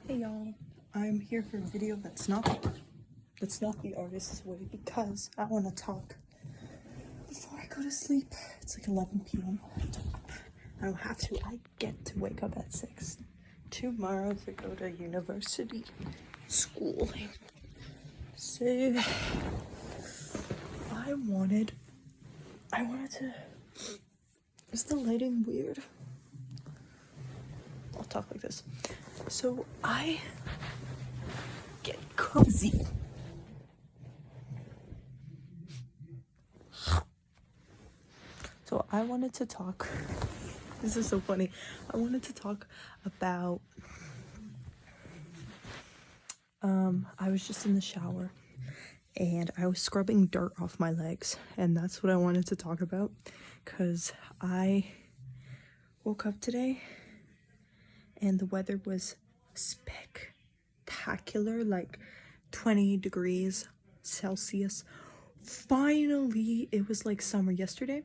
Hey y'all, I'm here for a video that's not the artist's way because I want to talk before I go to sleep. It's like 11 p.m. I don't have to. I get to wake up at 6 tomorrow to go to university school. So I wanted to. Is the lighting weird? I'll talk like this. So I get cozy. So I wanted to talk. This is so funny. I wanted to talk about. I was just in the shower and I was scrubbing dirt off my legs, and that's what I wanted to talk about because I woke up today and the weather was spectacular, like 20 degrees Celsius. Finally, it was like summer. Yesterday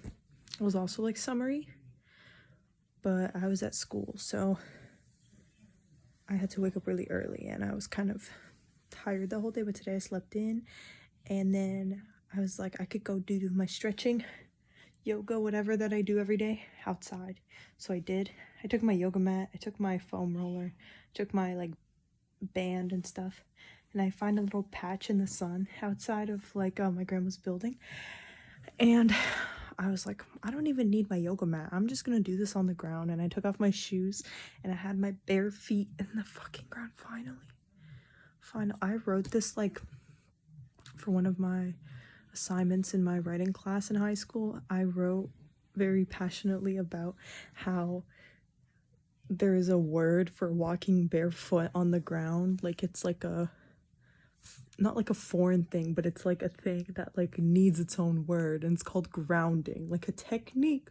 it was also like summery, but I was at school, so I had to wake up really early and I was kind of tired the whole day, but today I slept in, and then I was like, I could go do my stretching, yoga, whatever that I do every day outside. So I did. I took my yoga mat, I took my foam roller, took my like band and stuff, and I find a little patch in the sun outside of like my grandma's building, and I was like, I don't even need my yoga mat. I'm just gonna do this on the ground. And I took off my shoes and I had my bare feet in the fucking ground. Finally, I wrote this like for one of my assignments in my writing class in high school. I wrote very passionately about how there is a word for walking barefoot on the ground. Like it's like not like a foreign thing, but it's like a thing that like needs its own word, and it's called grounding, like a technique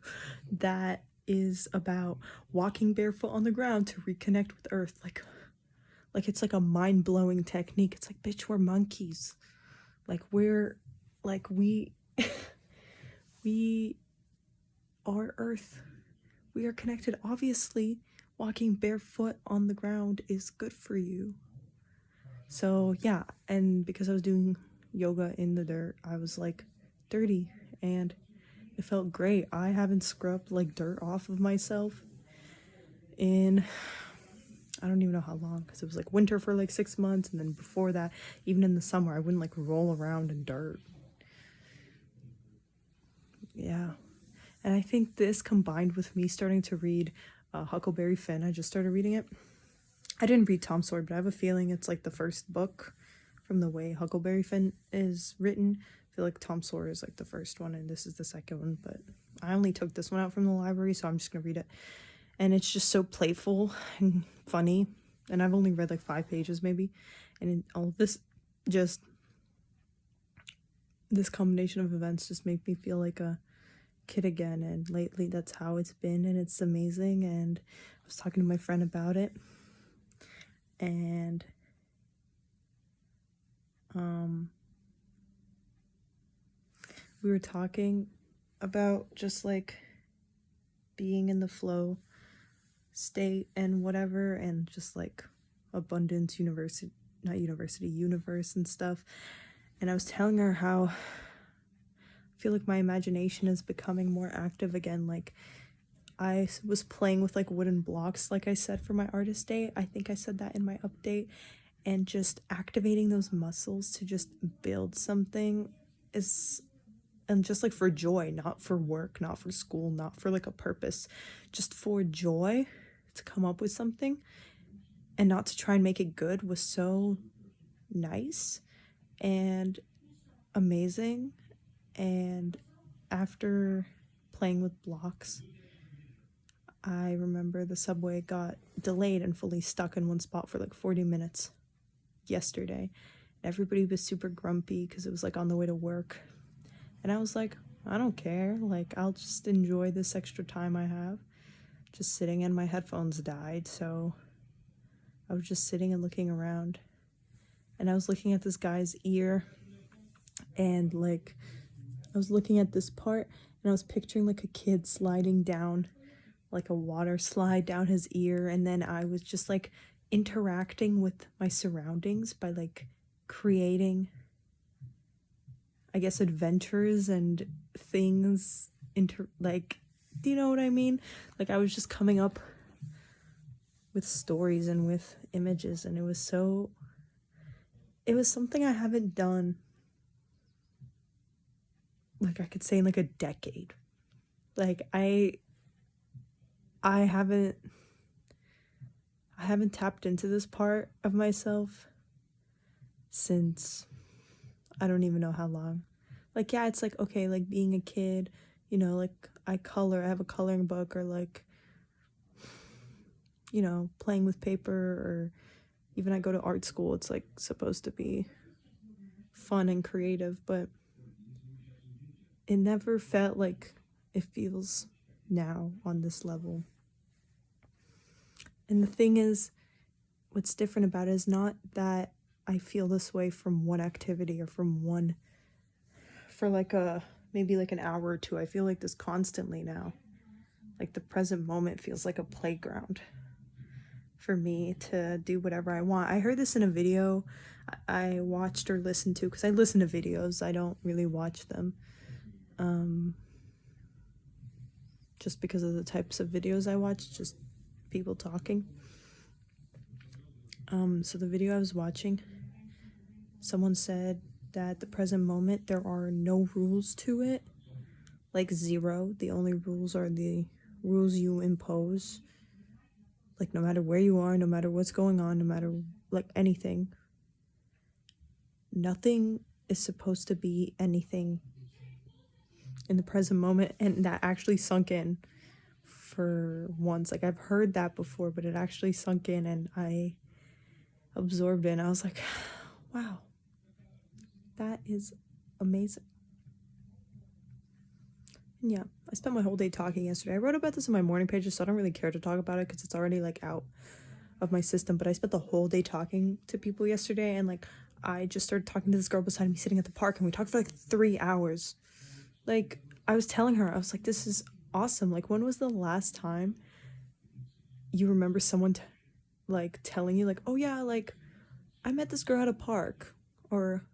that is about walking barefoot on the ground to reconnect with earth. Like it's like a mind-blowing technique. It's like, bitch, we're monkeys. Like we we are earth. We are connected. Obviously walking barefoot on the ground is good for you. So yeah, and because I was doing yoga in the dirt, I was like dirty and it felt great. I haven't scrubbed like dirt off of myself in I don't even know how long, because it was like winter for like 6 months, and then before that, even in the summer, I wouldn't like roll around in dirt. Yeah. And I think this combined with me starting to read Huckleberry Finn, I just started reading it. I didn't read Tom Sawyer, but I have a feeling it's like the first book from the way Huckleberry Finn is written. I feel like Tom Sawyer is like the first one and this is the second one, but I only took this one out from the library, so I'm just gonna read it. And it's just so playful and funny, and I've only read like 5 pages maybe, and all this combination of events just make me feel like a kid again, and lately that's how it's been, and it's amazing. And I was talking to my friend about it, and we were talking about just like being in the flow state and whatever, and just like abundance, universe and stuff. And I was telling her how I feel like my imagination is becoming more active again. Like I was playing with like wooden blocks, like I said, for my artist day. I think I said that in my update, and just activating those muscles to just build something is, and just like for joy, not for work, not for school, not for like a purpose, just for joy, to come up with something and not to try and make it good, was so nice and amazing. And after playing with blocks, I remember the subway got delayed and fully stuck in one spot for like 40 minutes yesterday. Everybody was super grumpy because it was like on the way to work. And I was like, I don't care. Like, I'll just enjoy this extra time I have just sitting, and my headphones died. So I was just sitting and looking around. And I was looking at this guy's ear, and like I was looking at this part, and I was picturing like a kid sliding down like a water slide down his ear, and then I was just like interacting with my surroundings by like creating, I guess, adventures and things like, do you know what I mean? Like, I was just coming up with stories and with images, and it was something I haven't done, like, I could say in like a decade. Like, I haven't tapped into this part of myself since I don't even know how long. Like, yeah, it's like, okay, like being a kid, you know, like I have a coloring book, or like, you know, playing with paper, or even I go to art school. It's like supposed to be fun and creative, but it never felt like it feels now on this level. And the thing is, what's different about it is not that I feel this way from one activity or for like maybe like an hour or two. I feel like this constantly now. Like, the present moment feels like a playground for me to do whatever I want. I heard this in a video I watched or listened to, because I listen to videos, I don't really watch them, just because of the types of videos I watch, just people talking. So the video I was watching, someone said that the present moment, there are no rules to it, like zero. The only rules are the rules you impose, like no matter where you are, no matter what's going on, no matter like anything. Nothing is supposed to be anything in the present moment. And that actually sunk in for once. Like, I've heard that before, but it actually sunk in, and I absorbed it, and I was like, wow, that is amazing. And yeah, I spent my whole day talking yesterday. I wrote about this in my morning pages, so I don't really care to talk about it because it's already like out of my system. But I spent the whole day talking to people yesterday, and like, I just started talking to this girl beside me sitting at the park, and we talked for like 3 hours. Like, I was telling her, I was like, this is awesome. Like, when was the last time you remember someone like telling you, like, oh yeah, like, I met this girl at a park, or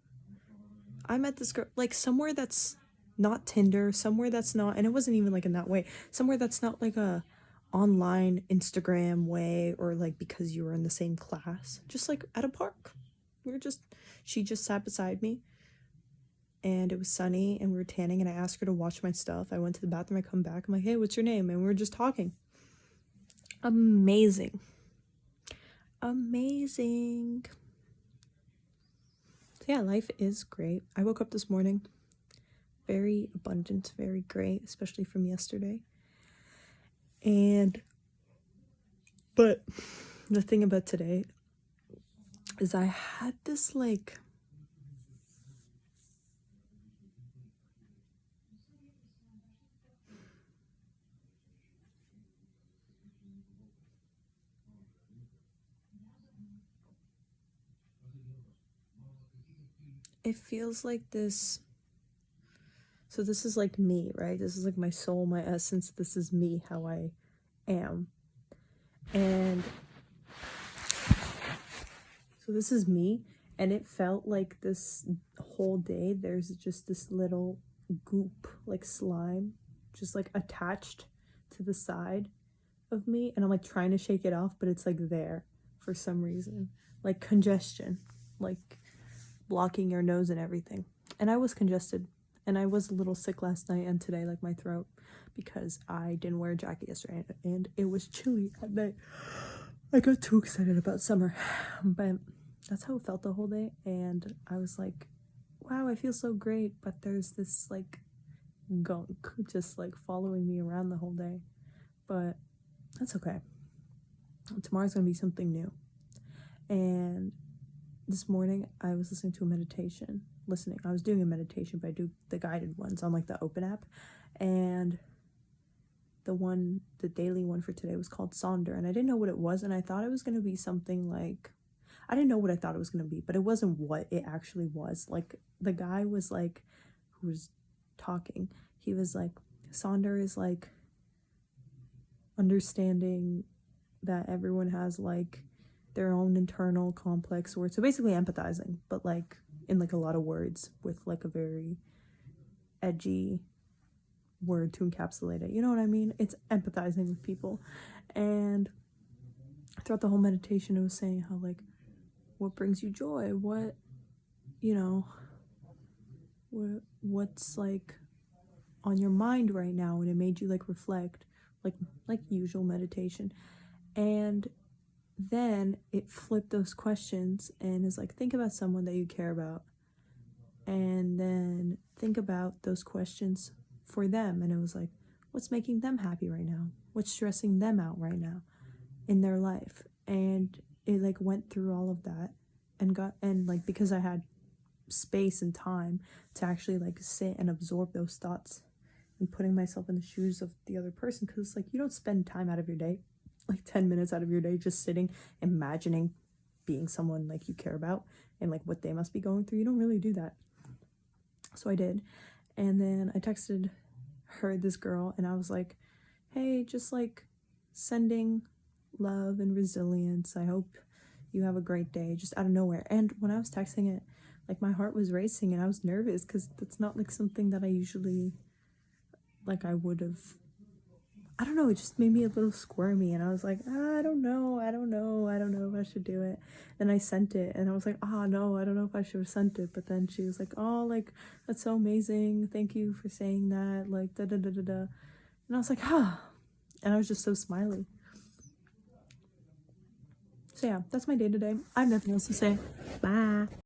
I met this girl, like, somewhere that's not Tinder, somewhere that's not, and it wasn't even like in that way, somewhere that's not like a online Instagram way, or like because you were in the same class, just like at a park. She just sat beside me, and it was sunny, and we were tanning, and I asked her to wash my stuff. I went to the bathroom, I come back, I'm like, hey, what's your name? And we were just talking. Amazing. So yeah, life is great. I woke up this morning very abundant, very great, especially from yesterday. But the thing about today is I had this like, it feels like this. So this is like me, right? This is like my soul, my essence. This is me, how I am. And so this is me, and it felt like this whole day there's just this little goop, like slime, just like attached to the side of me, and I'm like trying to shake it off, but it's like there for some reason, like congestion, like blocking your nose and everything. And I was congested, and I was a little sick last night and today, like my throat, because I didn't wear a jacket yesterday and it was chilly at night. I got too excited about summer, but that's how it felt the whole day. And I was like, wow, I feel so great, but there's this like gunk just like following me around the whole day. But that's okay. Tomorrow's gonna be something new. And this morning I was listening to a meditation. I was doing a meditation, but I do the guided ones on like the Open app. And the daily one for today was called Sonder, and I didn't know what it was, and I thought it was going to be something like, I didn't know what I thought it was going to be, but it wasn't what it actually was. Like, the guy was like, who was talking, he was like, Sonder is like understanding that everyone has like their own internal complex words. So basically empathizing, but like in like a lot of words with like a very edgy word to encapsulate it. You know what I mean? It's empathizing with people. And throughout the whole meditation, it was saying how like, what brings you joy? What, you know, what's like on your mind right now, and it made you like reflect, like usual meditation. And then it flipped those questions and is like, think about someone that you care about, and then think about those questions for them. And it was like, what's making them happy right now, what's stressing them out right now in their life. And it like went through all of that and like, because I had space and time to actually like sit and absorb those thoughts and putting myself in the shoes of the other person, because like you don't spend time out of your day, like 10 minutes out of your day, just sitting imagining being someone like you care about and like what they must be going through. You don't really do that. So I did. And then I texted this girl, and I was like, hey, just like sending love and resilience, I hope you have a great day, just out of nowhere. And when I was texting it, like my heart was racing and I was nervous, because that's not like something that I usually like I would have. I don't know, it just made me a little squirmy, and I was like, I don't know if I should do it. Then I sent it, and I was like, no, I don't know if I should have sent it. But then she was like, oh, like, that's so amazing, thank you for saying that, like, da da da da da. And I was like, and I was just so smiley. So yeah, that's my day today. I have nothing else to say. Bye.